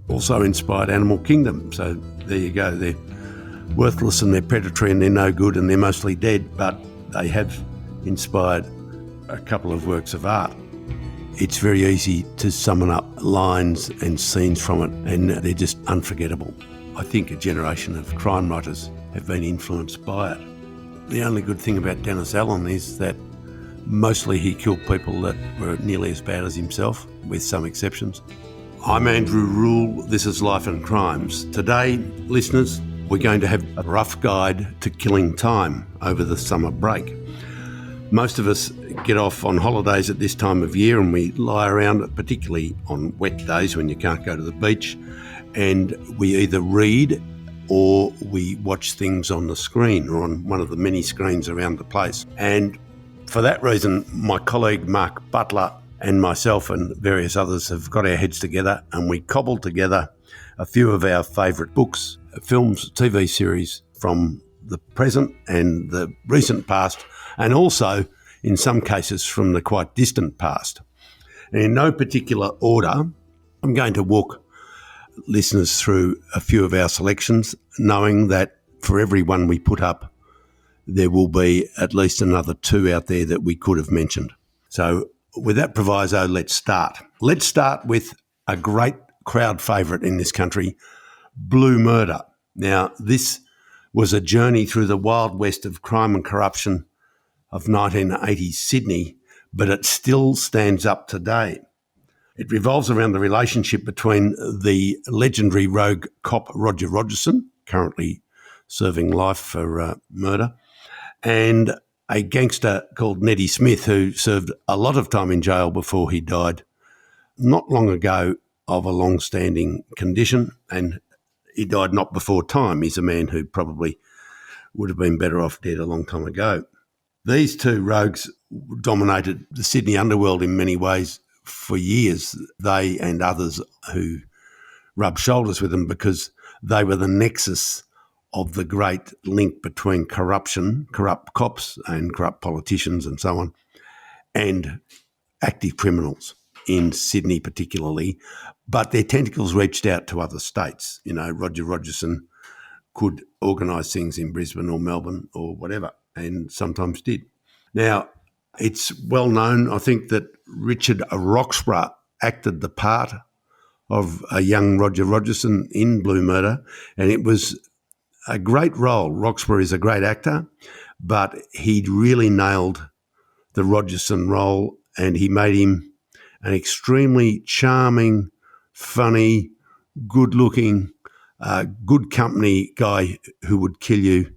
also inspired Animal Kingdom. So there you go. They're worthless and they're predatory and they're no good and they're mostly dead, but they have inspired a couple of works of art. It's very easy to summon up lines and scenes from it, and they're just unforgettable. I think a generation of crime writers have been influenced by it. The only good thing about Dennis Allen is that mostly he killed people that were nearly as bad as himself, with some exceptions. I'm Andrew Rule. This is Life and Crimes. Today, listeners, we're going to have a rough guide to killing time over the summer break. Most of us get off on holidays at this time of year and we lie around, particularly on wet days when you can't go to the beach, and we either read or we watch things on the screen or on one of the many screens around the place. And for that reason, my colleague Mark Butler and myself and various others have got our heads together and we cobbled together a few of our favourite books, films, TV series from the present and the recent past, and also, in some cases, from the quite distant past. And in no particular order, I'm going to walk listeners through a few of our selections, knowing that for every one we put up, there will be at least another two out there that we could have mentioned. So with that proviso, let's start. Let's start with a great crowd favourite in this country, Blue Murder. Now, this was a journey through the wild west of crime and corruption of 1980s Sydney, but it still stands up today. It revolves around the relationship between the legendary rogue cop Roger Rogerson, currently serving life for murder, and a gangster called Neddy Smith, who served a lot of time in jail before he died not long ago of a long-standing condition, and he died not before time. He's a man who probably would have been better off dead a long time ago. These two rogues dominated the Sydney underworld in many ways for years, they and others who rubbed shoulders with them, because they were the nexus of the great link between corruption, corrupt cops and corrupt politicians and so on, and active criminals in Sydney particularly. But their tentacles reached out to other states. You know, Roger Rogerson could organise things in Brisbane or Melbourne or whatever, and sometimes did. Now, it's well known, I think, that Richard Roxburgh acted the part of a young Roger Rogerson in Blue Murder, and it was a great role. Roxburgh is a great actor, but he'd really nailed the Rogerson role, and he made him an extremely charming, funny, good-looking, good company guy who would kill you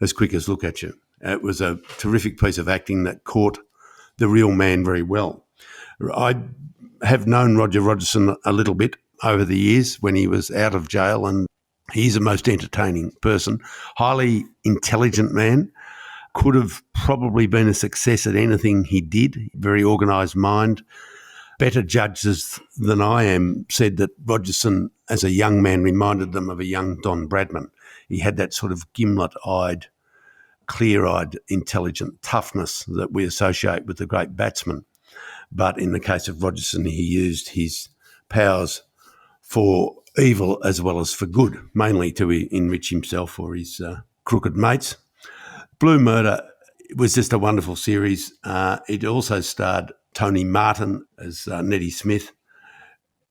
as quick as look at you. It was a terrific piece of acting that caught the real man very well. I have known Roger Rogerson a little bit over the years when he was out of jail, and he's a most entertaining person, highly intelligent man, could have probably been a success at anything he did, very organised mind. Better judges than I am said that Rogerson, as a young man, reminded them of a young Don Bradman. He had that sort of gimlet-eyed, clear-eyed, intelligent toughness that we associate with the great batsman. But in the case of Rogerson, he used his powers for evil as well as for good, mainly to enrich himself or his crooked mates. Blue Murder was just a wonderful series. It also starred Tony Martin as Neddy Smith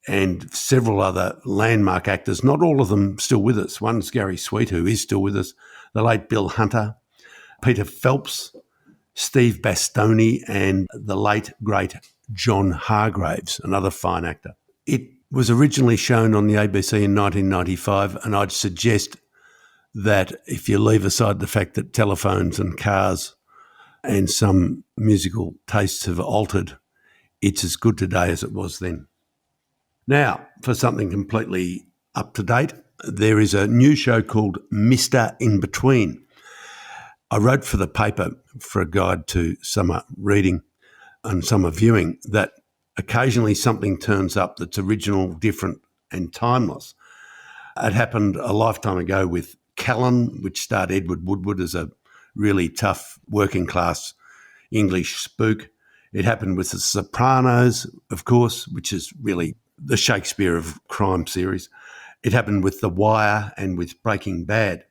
and several other landmark actors, not all of them still with us. One's Gary Sweet, who is still with us, the late Bill Hunter, Peter Phelps, Steve Bastoni, and the late, great John Hargraves, another fine actor. It was originally shown on the ABC in 1995, and I'd suggest that if you leave aside the fact that telephones and cars and some musical tastes have altered, it's as good today as it was then. Now, for something completely up to date, there is a new show called Mr. In Between. I wrote for the paper for a guide to summer reading and summer viewing that occasionally something turns up that's original, different and timeless. It happened a lifetime ago with Callan, which starred Edward Woodward as a really tough working class English spook. It happened with The Sopranos, of course, which is really the Shakespeare of crime series. It happened with The Wire and with Breaking Bad.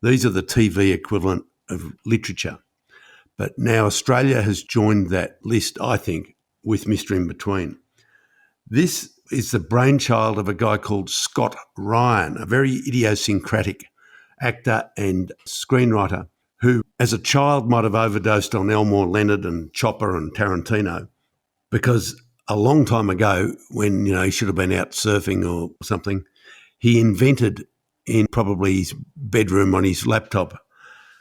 These are the TV equivalent of literature. But now Australia has joined that list, I think, with Mr. In Between. This is the brainchild of a guy called Scott Ryan, a very idiosyncratic actor and screenwriter who, as a child, might have overdosed on Elmore Leonard and Chopper and Tarantino, because a long time ago, when he should have been out surfing or something, he invented in probably his bedroom on his laptop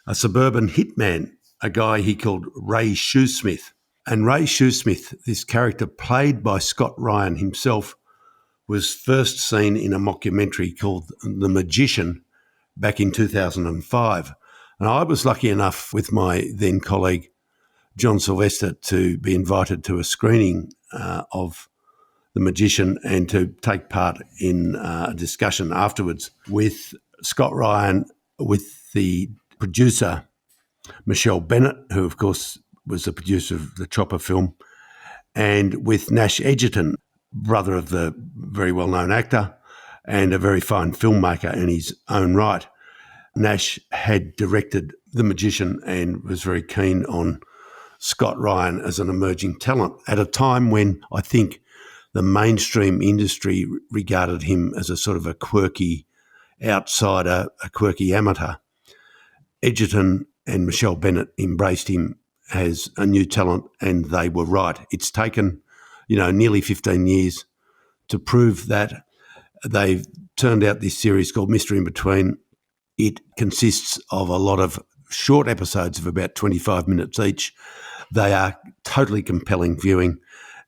a suburban hitman, a guy he called Ray Shoesmith. And Ray Shoesmith, this character played by Scott Ryan himself, was first seen in a mockumentary called The Magician back in 2005. And I was lucky enough with my then colleague John Sylvester to be invited to a screening of The Magician and to take part in a discussion afterwards with Scott Ryan, with the producer Michelle Bennett, who of course was the producer of the Chopper film, and with Nash Edgerton, brother of the very well-known actor and a very fine filmmaker in his own right. Nash had directed The Magician and was very keen on Scott Ryan as an emerging talent at a time when I think the mainstream industry regarded him as a sort of a quirky outsider, a quirky amateur. Edgerton and Michelle Bennett embraced him as a new talent, and they were right. It's taken, nearly 15 years to prove that. They've turned out this series called Mr. In Between. It consists of a lot of short episodes of about 25 minutes each. They are totally compelling viewing,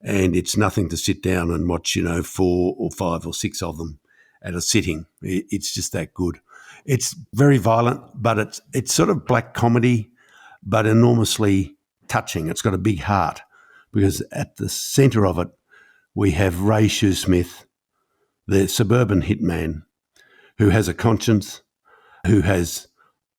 and it's nothing to sit down and watch, 4 or 5 or 6 of them at a sitting. It's just that good. It's very violent, but it's sort of black comedy, but enormously touching. It's got a big heart, because at the centre of it, we have Ray Shoesmith, the suburban hitman, who has a conscience, who has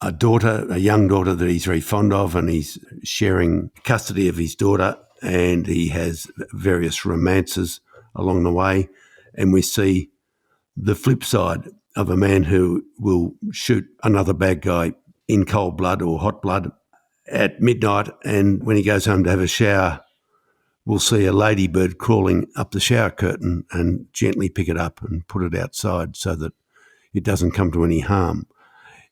a daughter, a young daughter that he's very fond of, and he's sharing custody of his daughter, and he has various romances along the way. And we see the flip side of a man who will shoot another bad guy in cold blood or hot blood at midnight, and when he goes home to have a shower, we'll see a ladybird crawling up the shower curtain and gently pick it up and put it outside so that it doesn't come to any harm.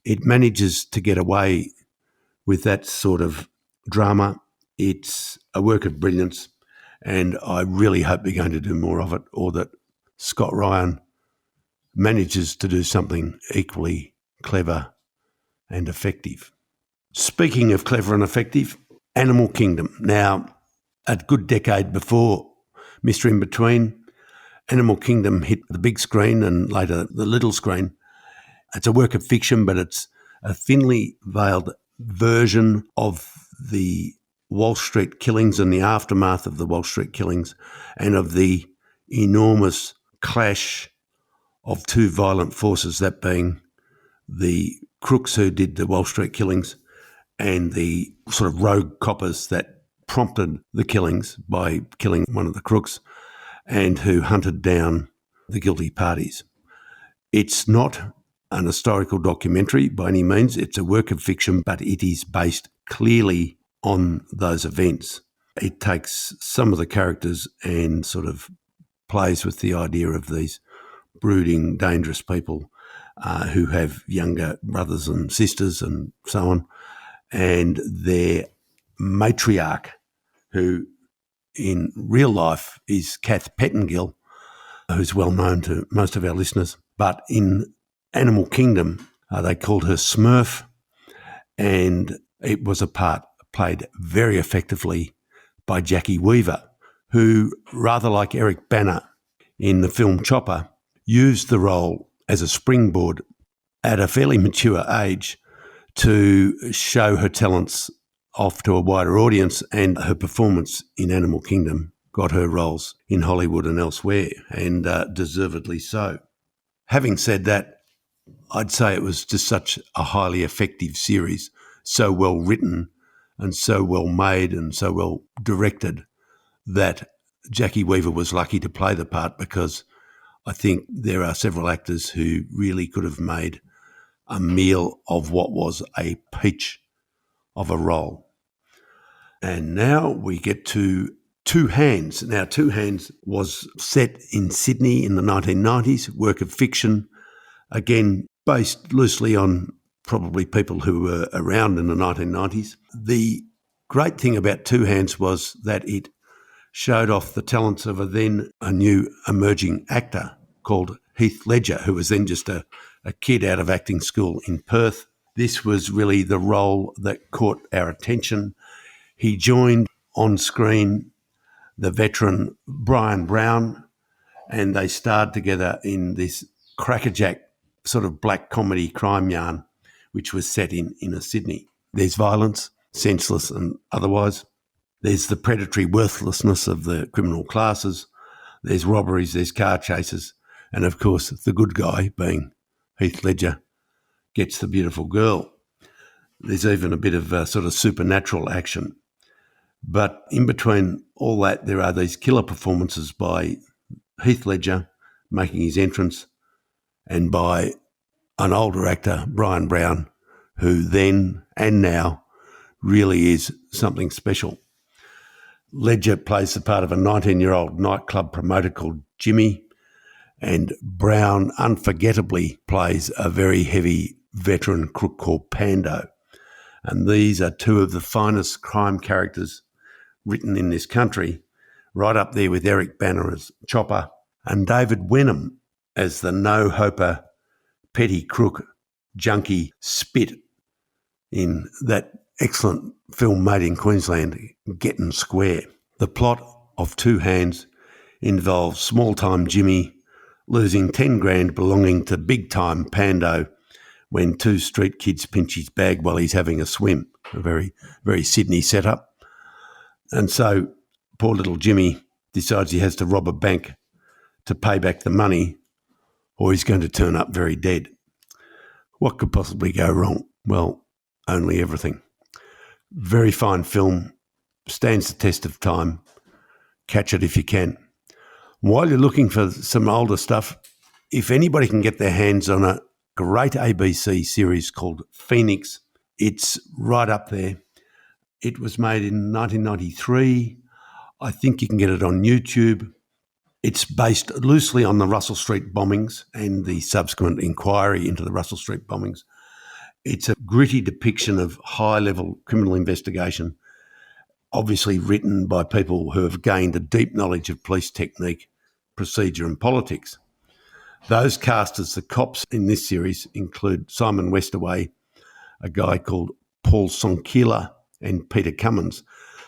It manages to get away with that sort of drama. It's a work of brilliance, and I really hope they're going to do more of it, or that Scott Ryan manages to do something equally clever and effective. Speaking of clever and effective, Animal Kingdom. Now, a good decade before Mr. In Between, Animal Kingdom hit the big screen and later the little screen. It's a work of fiction, but it's a thinly veiled version of the Wall Street killings and the aftermath of the Wall Street killings, and of the enormous clash of two violent forces, that being the crooks who did the Wall Street killings and the sort of rogue coppers that prompted the killings by killing one of the crooks and who hunted down the guilty parties. It's not an historical documentary by any means. It's a work of fiction, but it is based clearly on those events. It takes some of the characters and sort of plays with the idea of these brooding, dangerous people who have younger brothers and sisters and so on, and their matriarch, who in real life is Kath Pettengill, who's well known to most of our listeners, but in Animal Kingdom they called her Smurf, and it was a part played very effectively by Jackie Weaver, who, rather like Eric Bana in the film Chopper, used the role as a springboard at a fairly mature age to show her talents off to a wider audience, and her performance in Animal Kingdom got her roles in Hollywood and elsewhere, and deservedly so. Having said that, I'd say it was just such a highly effective series, so well written and so well made and so well directed, that Jackie Weaver was lucky to play the part, because I think there are several actors who really could have made a meal of what was a peach of a role. And now we get to Two Hands. Now, Two Hands was set in Sydney in the 1990s, work of fiction, again, based loosely on probably people who were around in the 1990s. The great thing about Two Hands was that it showed off the talents of a new emerging actor called Heath Ledger, who was then just a kid out of acting school in Perth. This was really the role that caught our attention. He joined on screen the veteran Brian Brown, and they starred together in this crackerjack sort of black comedy crime yarn, which was set in inner Sydney. There's violence, senseless and otherwise. There's the predatory worthlessness of the criminal classes. There's robberies, there's car chases, and of course the good guy, being Heath Ledger, gets the beautiful girl. There's even a bit of sort of supernatural action. But in between all that, there are these killer performances by Heath Ledger making his entrance, and by an older actor, Brian Brown, who then and now really is something special. Ledger plays the part of a 19-year-old nightclub promoter called Jimmy, and Brown unforgettably plays a very heavy veteran crook called Pando. And these are two of the finest crime characters written in this country, right up there with Eric Banner as Chopper and David Wenham as the no-hoper, petty crook, junkie Spit in that excellent film made in Queensland, Getting Square. The plot of Two Hands involves small-time Jimmy losing 10 grand belonging to big-time Pando when two street kids pinch his bag while he's having a swim. A very, very Sydney setup. And so poor little Jimmy decides he has to rob a bank to pay back the money, or he's going to turn up very dead. What could possibly go wrong? Well, only everything. Very fine film, stands the test of time. Catch it if you can. While you're looking for some older stuff, if anybody can get their hands on a great ABC series called Phoenix, it's right up there. It was made in 1993. I think you can get it on YouTube. It's based loosely on the Russell Street bombings and the subsequent inquiry into the Russell Street bombings. It's a gritty depiction of high-level criminal investigation, obviously written by people who have gained a deep knowledge of police technique, procedure and politics. Those cast as the cops in this series include Simon Westaway, a guy called Paul Sonkila, and Peter Cummins.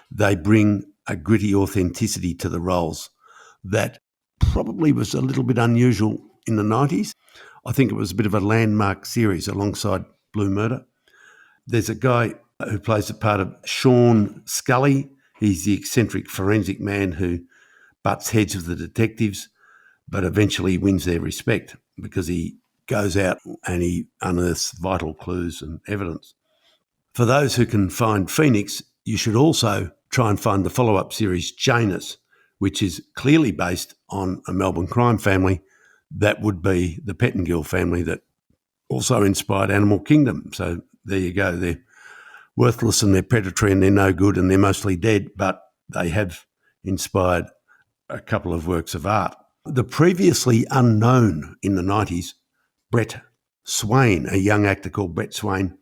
They bring a gritty authenticity to the roles that probably was a little bit unusual in the 90s. I think it was a bit of a landmark series alongside Blue Murder. There's a guy who plays the part of Sean Scully. He's the eccentric forensic man who butts heads with the detectives, but eventually wins their respect because he goes out and he unearths vital clues and evidence. For those who can find Phoenix, you should also try and find the follow-up series Janus, which is clearly based on a Melbourne crime family. That would be the Pettingill family that also inspired Animal Kingdom. So there you go. They're worthless and they're predatory and they're no good and they're mostly dead, but they have inspired a couple of works of art. The previously unknown in the 90s, Brett Swain, a young actor called Brett Swain,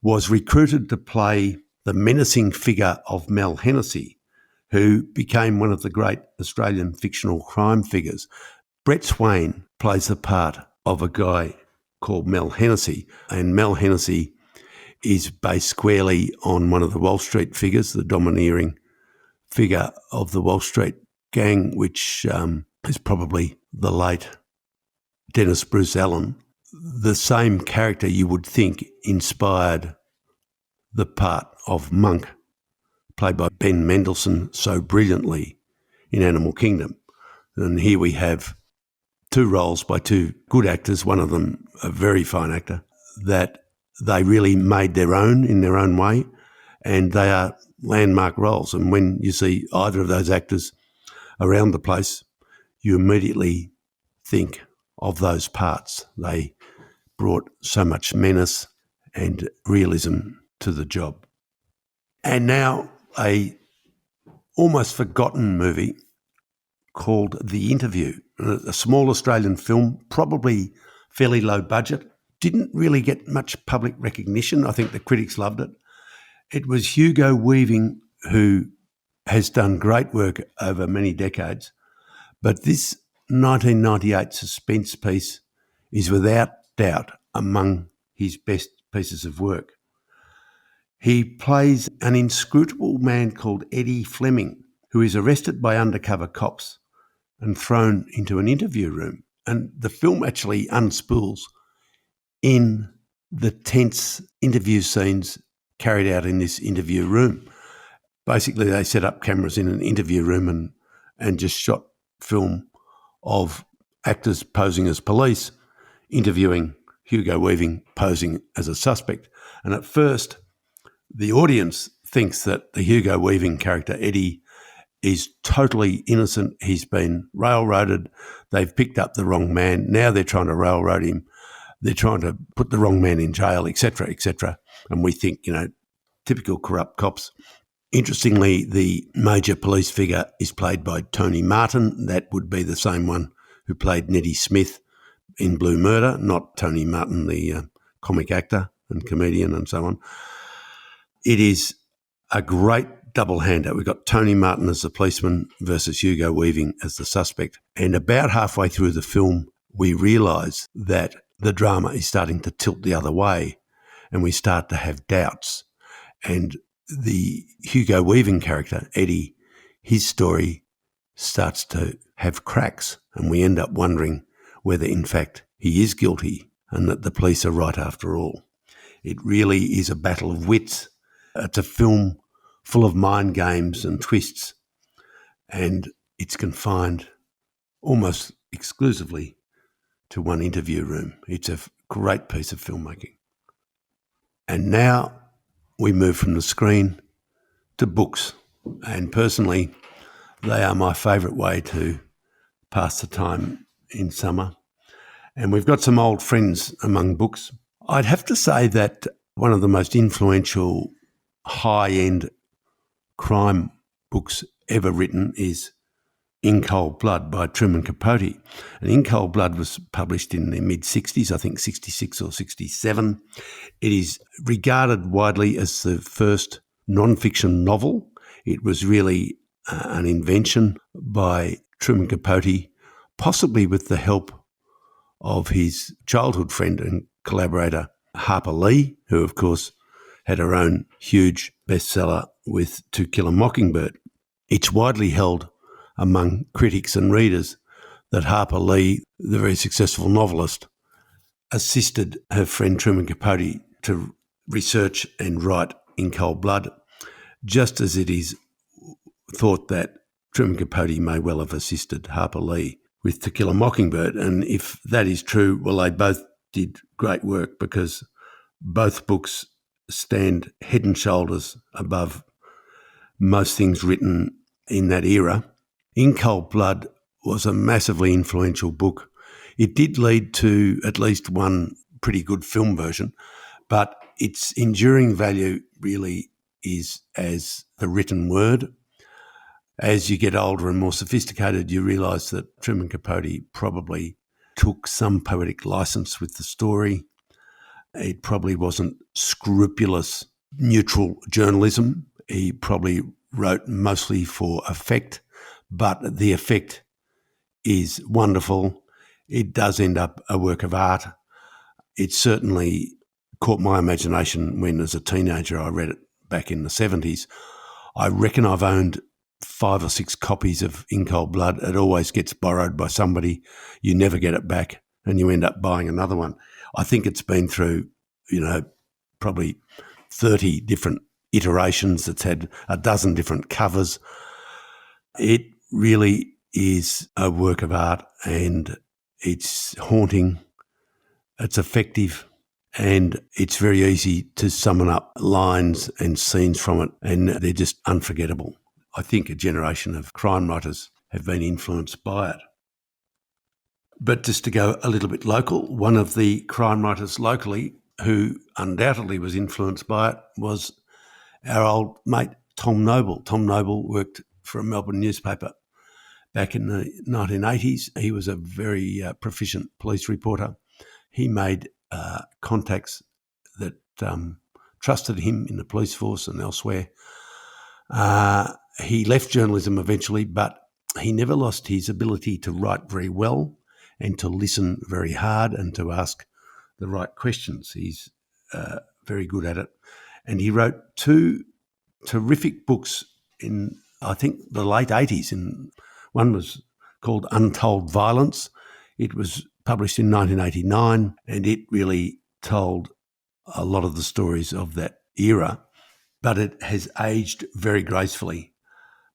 was recruited to play the menacing figure of Mel Hennessy, who became one of the great Australian fictional crime figures. Brett Swain plays the part of a guy called Mel Hennessy, and Mel Hennessy is based squarely on one of the Wall Street figures, the domineering figure of the Wall Street gang, which is probably the late Dennis Bruce Allen. The same character you would think inspired the part of Monk, played by Ben Mendelsohn so brilliantly in Animal Kingdom. And here we have two roles by two good actors, one of them a very fine actor, that they really made their own in their own way, and they are landmark roles. And when you see either of those actors around the place, you immediately think of those parts. They brought so much menace and realism to the job. And now a almost forgotten movie called The Interview, a small Australian film, probably fairly low budget, didn't really get much public recognition. I think the critics loved it. It was Hugo Weaving, who has done great work over many decades, but this 1998 suspense piece is without doubt among his best pieces of work. He plays an inscrutable man called Eddie Fleming, who is arrested by undercover cops and thrown into an interview room. And the film actually unspools in the tense interview scenes carried out in this interview room. Basically, they set up cameras in an interview room and just shot film of actors posing as police, interviewing Hugo Weaving posing as a suspect. And at first, the audience thinks that the Hugo Weaving character, Eddie, is totally innocent. He's been railroaded. They've picked up the wrong man. Now they're trying to railroad him. They're trying to put the wrong man in jail, etc., etc. And we think, typical corrupt cops. Interestingly, the major police figure is played by Tony Martin. That would be the same one who played Nettie Smith in Blue Murder, not Tony Martin, the comic actor and comedian and so on. It is a great double-hander. We've got Tony Martin as the policeman versus Hugo Weaving as the suspect. And about halfway through the film, we realise that the drama is starting to tilt the other way and we start to have doubts. And the Hugo Weaving character, Eddie, his story starts to have cracks and we end up wondering whether, in fact, he is guilty and that the police are right after all. It really is a battle of wits. It's a film full of mind games and twists, and it's confined almost exclusively to one interview room. It's a great piece of filmmaking. And now we move from the screen to books, and personally, they are my favourite way to pass the time in summer. And we've got some old friends among books. I'd have to say that one of the most influential high-end crime books ever written is In Cold Blood by Truman Capote. And In Cold Blood was published in the mid-60s, I think 66 or 67. It is regarded widely as the first non-fiction novel. It was really an invention by Truman Capote, possibly with the help of his childhood friend and collaborator, Harper Lee, who, of course, had her own huge bestseller with To Kill a Mockingbird. It's widely held among critics and readers that Harper Lee, the very successful novelist, assisted her friend Truman Capote to research and write In Cold Blood, just as it is thought that Truman Capote may well have assisted Harper Lee with To Kill a Mockingbird. And if that is true, well, they both did great work because both books stand head and shoulders above most things written in that era. In Cold Blood was a massively influential book. It did lead to at least one pretty good film version, but its enduring value really is as the written word. As you get older and more sophisticated, you realise that Truman Capote probably took some poetic licence with the story. It probably wasn't scrupulous, neutral journalism. He probably wrote mostly for effect, but the effect is wonderful. It does end up a work of art. It certainly caught my imagination when, as a teenager, I read it back in the 70s. I reckon I've owned 5 or 6 copies of In Cold Blood. It always gets borrowed by somebody. You never get it back and you end up buying another one. I think it's been through, probably 30 different iterations. It's had a dozen different covers. It really is a work of art and it's haunting, it's effective, and it's very easy to summon up lines and scenes from it, and they're just unforgettable. I think a generation of crime writers have been influenced by it. But just to go a little bit local, one of the crime writers locally who undoubtedly was influenced by it was our old mate Tom Noble. Tom Noble worked for a Melbourne newspaper back in the 1980s. He was a very proficient police reporter. He made contacts that trusted him in the police force and elsewhere. He left journalism eventually, but he never lost his ability to write very well and to listen very hard and to ask the right questions. He's very good at it. And he wrote two terrific books in, I think, the late 80s. One was called Untold Violence. It was published in 1989, and it really told a lot of the stories of that era, but it has aged very gracefully.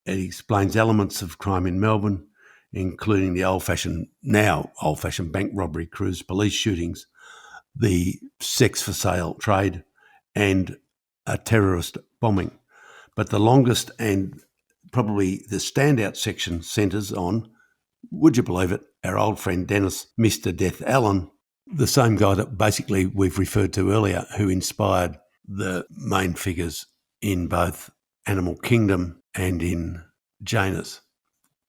It explains elements of crime in Melbourne, including the old-fashioned bank robbery, cruise police shootings, the sex for sale trade, and a terrorist bombing. But the longest and probably the standout section centres on, would you believe it, our old friend Dennis Mr. Death Allen, the same guy that basically we've referred to earlier, who inspired the main figures in both Animal Kingdom and in Janus.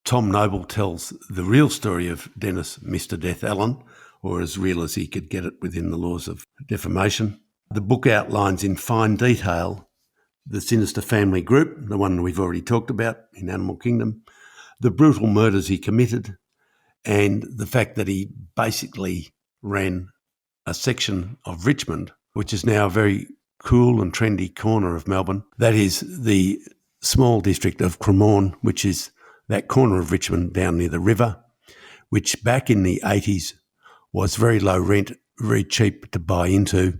Tom Noble tells the real story of Dennis Mr. Death Allen, or as real as he could get it within the laws of defamation. The book outlines in fine detail the sinister family group, the one we've already talked about in Animal Kingdom, the brutal murders he committed, and the fact that he basically ran a section of Richmond, which is now a very cool and trendy corner of Melbourne. That is the small district of Cremorne, which is that corner of Richmond down near the river, which back in the 80s was very low rent, very cheap to buy into.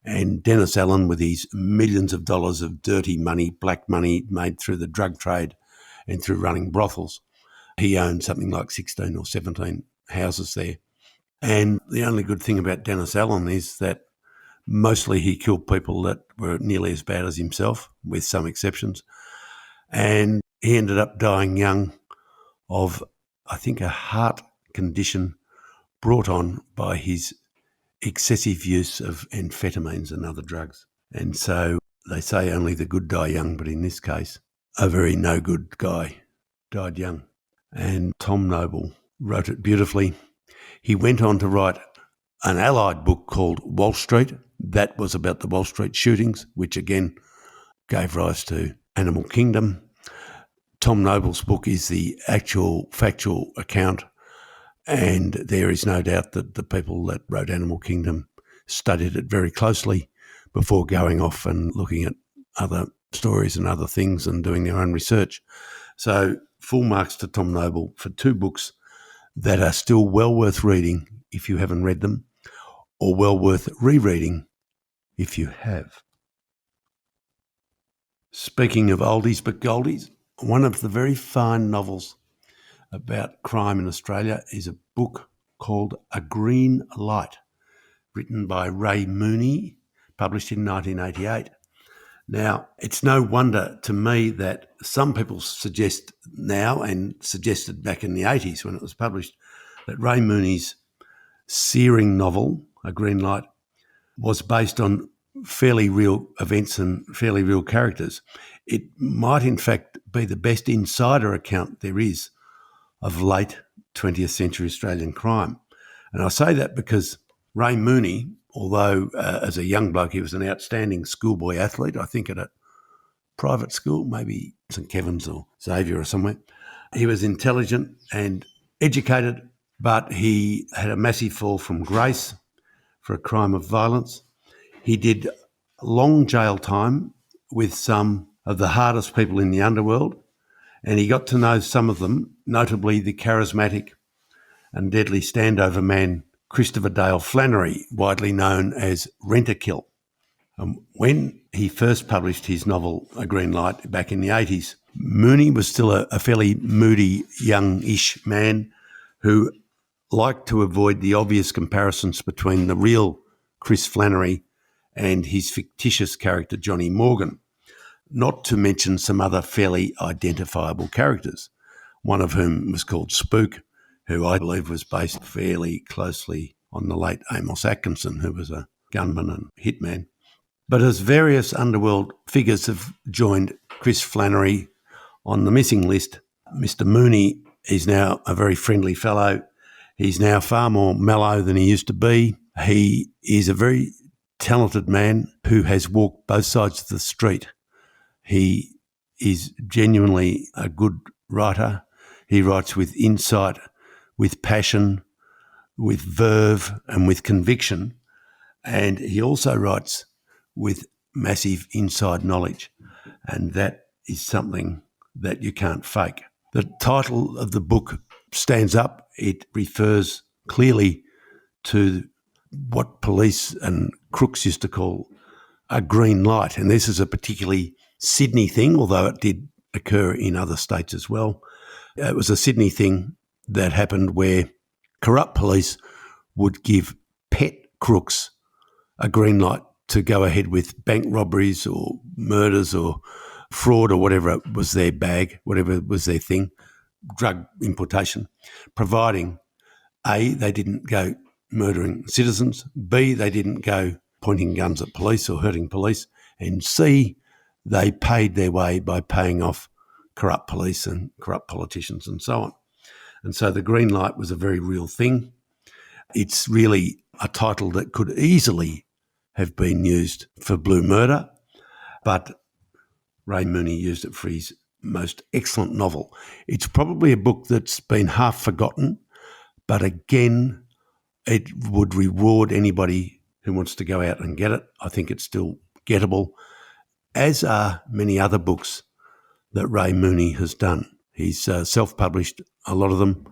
And Dennis Allen, with his millions of dollars of dirty money, black money made through the drug trade and through running brothels, he owned something like 16 or 17 houses there. And the only good thing about Dennis Allen is that mostly he killed people that were nearly as bad as himself, with some exceptions. And he ended up dying young of, I think, a heart condition brought on by his excessive use of amphetamines and other drugs. And so they say only the good die young, but in this case, a very no good guy died young. And Tom Noble wrote it beautifully. He went on to write an allied book called Wall Street. That was about the Wall Street shootings, which again gave rise to Animal Kingdom. Tom Noble's book is the actual factual account, and there is no doubt that the people that wrote Animal Kingdom studied it very closely before going off and looking at other stories and other things and doing their own research. So full marks to Tom Noble for two books that are still well worth reading if you haven't read them, or well worth rereading if you have. Speaking of oldies but goldies, one of the very fine novels about crime in Australia is a book called A Green Light, written by Ray Mooney, published in 1988. Now, it's no wonder to me that some people suggest now, and suggested back in the 80s when it was published, that Ray Mooney's searing novel, A Green Light, was based on fairly real events and fairly real characters. It might, in fact, be the best insider account there is of late 20th century Australian crime. And I say that because Ray Mooney, although as a young bloke he was an outstanding schoolboy athlete, I think at a private school, maybe St Kevin's or Xavier or somewhere, he was intelligent and educated, but he had a massive fall from grace for a crime of violence. He did long jail time with some of the hardest people in the underworld, and he got to know some of them, notably the charismatic and deadly standover man Christopher Dale Flannery, widely known as Rent-A-Kill. When he first published his novel A Green Light back in the 80s, Mooney was still a fairly moody, young-ish man who liked to avoid the obvious comparisons between the real Chris Flannery and his fictitious character Johnny Morgan, not to mention some other fairly identifiable characters, one of whom was called Spook, who I believe was based fairly closely on the late Amos Atkinson, who was a gunman and hitman. But as various underworld figures have joined Chris Flannery on the missing list, Mr. Mooney is now a very friendly fellow. He's now far more mellow than he used to be. He is a very talented man who has walked both sides of the street. He is genuinely a good writer. He writes with insight, with passion, with verve and with conviction. And he also writes with massive inside knowledge. And that is something that you can't fake. The title of the book stands up. It refers clearly to what police and crooks used to call a green light. And this is a particularly Sydney thing, although it did occur in other states as well. It was a Sydney thing that happened where corrupt police would give pet crooks a green light to go ahead with bank robberies or murders or fraud or whatever was their bag, whatever was their thing, drug importation, providing A, they didn't go murdering citizens, B, they didn't go pointing guns at police or hurting police, and C, they paid their way by paying off corrupt police and corrupt politicians and so on. And so the green light was a very real thing. It's really a title that could easily have been used for Blue Murder, but Ray Mooney used it for his most excellent novel. It's probably a book that's been half forgotten, but again, it would reward anybody who wants to go out and get it. I think it's still gettable, as are many other books that Ray Mooney has done. He's self-published a lot of them,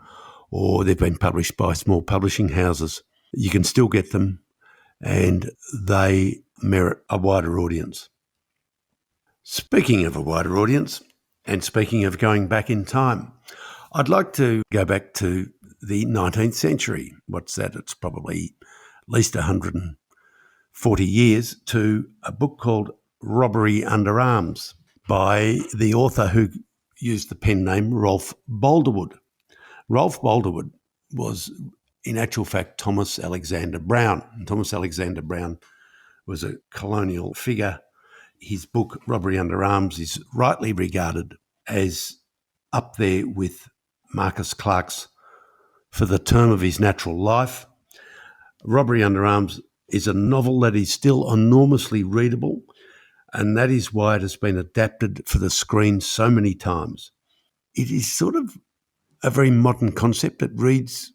or they've been published by small publishing houses. You can still get them, and they merit a wider audience. Speaking of a wider audience, and speaking of going back in time, I'd like to go back to the 19th century. What's that? It's probably at least 140 years, to a book called Robbery Under Arms by the author who used the pen name Rolf Boulderwood. Rolf Boulderwood was, in actual fact, Thomas Alexander Brown. And Thomas Alexander Brown was a colonial figure. His book, Robbery Under Arms, is rightly regarded as up there with Marcus Clarke's For the Term of His Natural Life. Robbery Under Arms is a novel that is still enormously readable, and that is why it has been adapted for the screen so many times. It is sort of a very modern concept. It reads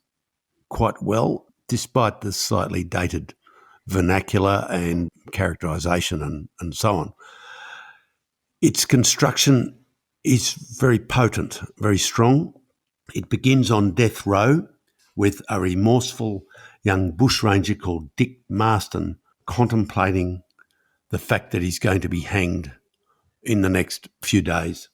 quite well, despite the slightly dated vernacular and characterisation and so on. Its construction is very potent, very strong. It begins on death row with a remorseful young bushranger called Dick Marston contemplating the fact that he's going to be hanged in the next few days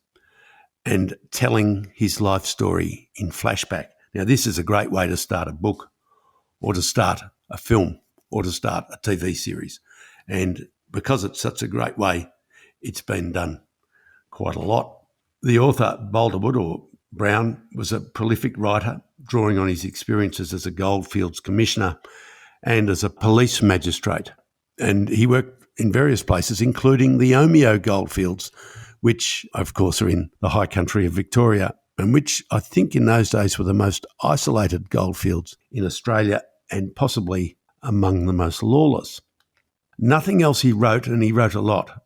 and telling his life story in flashback. Now, this is a great way to start a book or to start a film or to start a TV series. And because it's such a great way, it's been done quite a lot. The author, Boulderwood, or Brown, was a prolific writer, drawing on his experiences as a goldfields commissioner and as a police magistrate. And he worked in various places, including the Omeo goldfields, which, of course, are in the high country of Victoria, and which I think in those days were the most isolated goldfields in Australia and possibly among the most lawless. Nothing else he wrote, and he wrote a lot,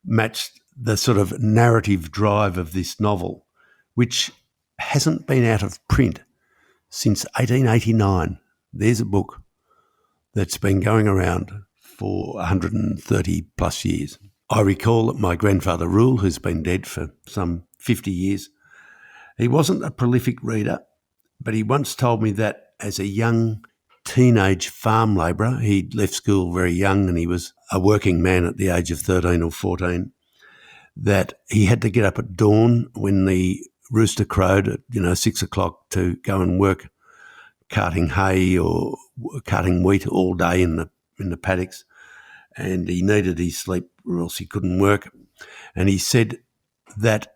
matched the sort of narrative drive of this novel, which hasn't been out of print since 1889. There's a book that's been going around for 130 plus years. I recall that my grandfather Rule, who's been dead for some 50 years, he wasn't a prolific reader, but he once told me that as a young teenage farm labourer, he'd left school very young and he was a working man at the age of 13 or 14, that he had to get up at dawn when the rooster crowed at 6 o'clock to go and work carting hay or carting wheat all day in the paddocks, and he needed his sleep or else he couldn't work. And he said that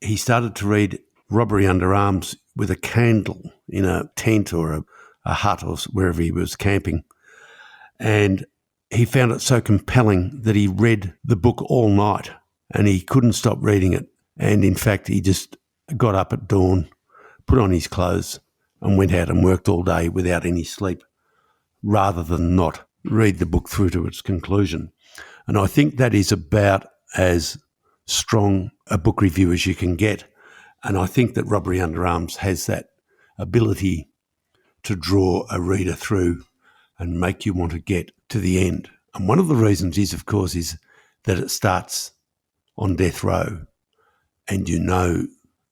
he started to read Robbery Under Arms with a candle in a tent or a hut or wherever he was camping. And he found it so compelling that he read the book all night and he couldn't stop reading it. And in fact, he just got up at dawn, put on his clothes and went out and worked all day without any sleep, rather than not read the book through to its conclusion. And I think that is about as strong a book review as you can get. And I think that Robbery Under Arms has that ability to draw a reader through and make you want to get to the end. And one of the reasons is, of course, is that it starts on death row, and you know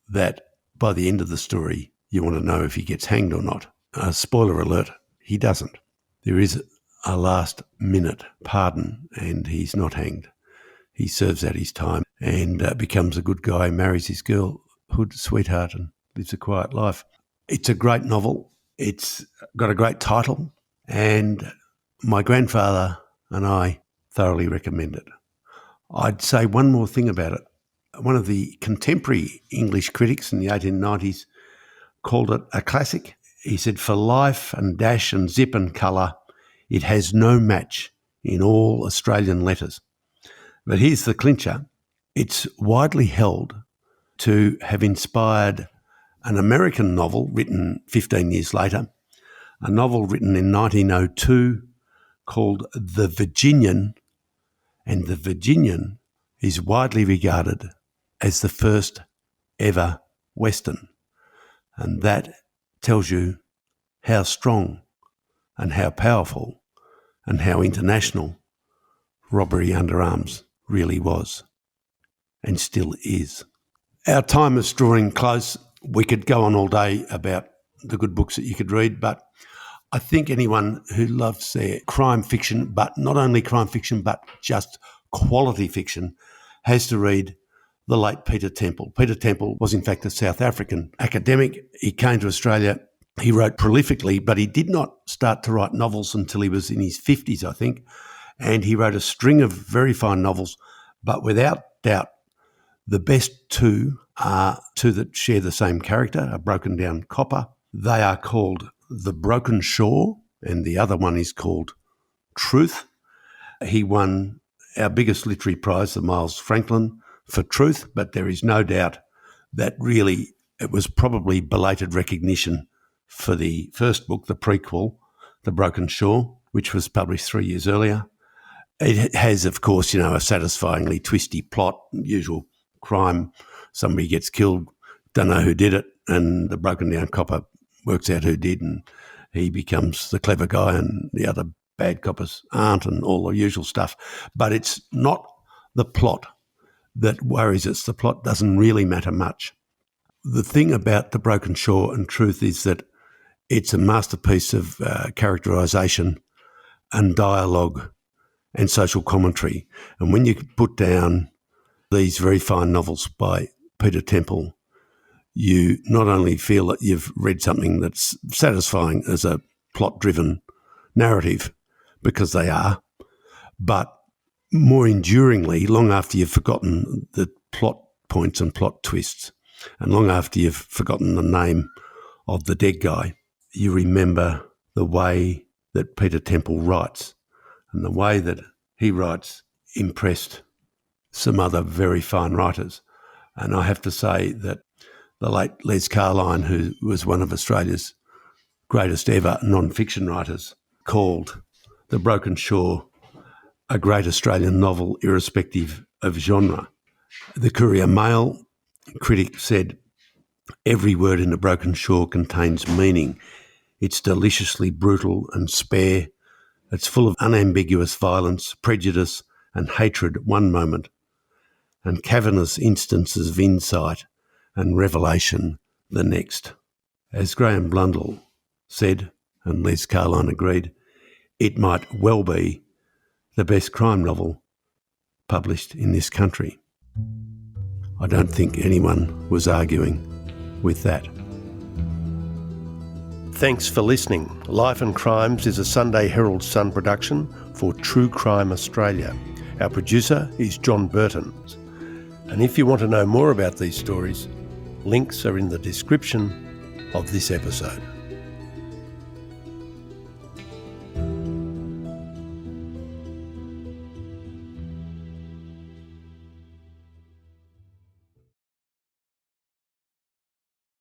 that by the end of the story, you want to know if he gets hanged or not. Spoiler alert, he doesn't. There is a last-minute pardon, and he's not hanged. He serves out his time and becomes a good guy, marries his girlhood sweetheart and lives a quiet life. It's a great novel. It's got a great title, and my grandfather and I thoroughly recommend it. I'd say one more thing about it. One of the contemporary English critics in the 1890s called it a classic. He said, for life and dash and zip and colour, it has no match in all Australian letters. But here's the clincher. It's widely held to have inspired an American novel written 15 years later, a novel written in 1902 called The Virginian, and The Virginian is widely regarded as the first ever Western. And that tells you how strong and how powerful and how international Robbery Under Arms really was and still is. Our time is drawing close. We could go on all day about the good books that you could read, but I think anyone who loves their crime fiction, but not only crime fiction, but just quality fiction, has to read the late Peter Temple. Peter Temple was in fact a South African academic. He came to Australia. He wrote prolifically, but he did not start to write novels until he was in his 50s, I think. And he wrote a string of very fine novels, but without doubt, the best two are two that share the same character, a broken down copper. They are called The Broken Shore, and the other one is called Truth. He won our biggest literary prize, the Miles Franklin, for Truth, but there is no doubt that really it was probably belated recognition for the first book, the prequel, The Broken Shore, which was published 3 years earlier. It has, of course, a satisfyingly twisty plot, usual crime. Somebody gets killed, don't know who did it, and the broken down copper works out who did, and he becomes the clever guy and the other bad coppers aren't, and all the usual stuff. But it's not the plot that worries us. The plot doesn't really matter much. The thing about The Broken Shore and Truth is that it's a masterpiece of characterisation and dialogue and social commentary. And when you put down these very fine novels by Peter Temple, you not only feel that you've read something that's satisfying as a plot-driven narrative, because they are, but more enduringly, long after you've forgotten the plot points and plot twists, and long after you've forgotten the name of the dead guy, you remember the way that Peter Temple writes. And the way that he writes impressed some other very fine writers. And I have to say that the late Les Carline, who was one of Australia's greatest ever non-fiction writers, called The Broken Shore a great Australian novel irrespective of genre. The Courier Mail critic said, "Every word in The Broken Shore contains meaning. It's deliciously brutal and spare. It's full of unambiguous violence, prejudice and hatred at one moment, and cavernous instances of insight and revelation the next." As Graham Blundell said, and Les Carline agreed, it might well be the best crime novel published in this country. I don't think anyone was arguing with that. Thanks for listening. Life and Crimes is a Sunday Herald Sun production for True Crime Australia. Our producer is John Burton. And if you want to know more about these stories, links are in the description of this episode.